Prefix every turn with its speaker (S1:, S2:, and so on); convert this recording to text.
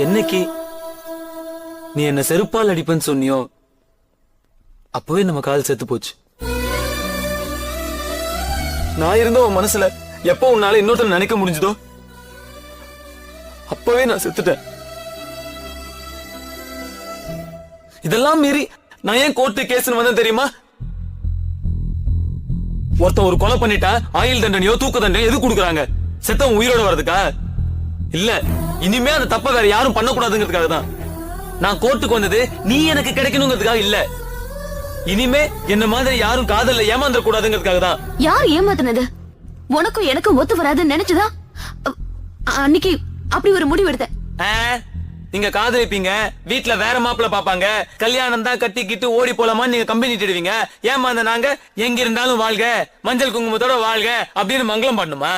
S1: என்னைக்கு நீ என்ன செருப்பால் அடிப்பேன்னு சொன்னியோ அப்பவே நம்ம காதல் செத்து போச்சு. நான் இருந்த உன் மனசுல எப்போ உன்னால இன்னொருத்தர் நினைக்க முடிஞ்சதோ அப்பவே நான் செத்துட்டேன். இதெல்லாம் மீறி நான் ஏன் கோர்ட்டு கேஸ்னு வந்தேன் தெரியுமா? ஒருத்தன் ஒரு கொலை பண்ணிட்டா ஆயுள் தண்டனையோ தூக்கு தண்டனையோ எது கொடுக்குறாங்க? செத்தவன் உயிரோட வர்றதுக்கா? இல்ல, இனிமே அந்த தப்ப வேற யாரும் பண்ணக்கூடாதுங்கிறதுக்காக தான். நான் கோர்ட்டுக்கு வந்தது நீ எனக்கு கிடைக்கணுங்கிறதுக்காக இல்ல, இனிமே என்ன மாதிரி யாரும் காதல்ல ஏமாந்துட கூடாதுங்கிறதுக்காக தான்.
S2: யார் ஏமாத்துனது? உனக்கும் எனக்கும் ஒத்து வராதுன்னு நினைச்சுதா அன்னைக்கு அப்படி ஒரு முடிவு எடுத்த?
S1: நீங்க காதலிப்பீங்க, வீட்டுல வேற மாப்பிள்ள பாப்பாங்க, கல்யாணம் தான் கட்டிக்கிட்டு ஓடி போலாமா நீங்க கம்பெனி தேடுவீங்க. ஏமாந்த நாங்க எங்க இருந்தாலும் வாழ்க, மஞ்சள் குங்குமத்தோட வாழ்க அப்படின்னு மங்களம் பண்ணுமா?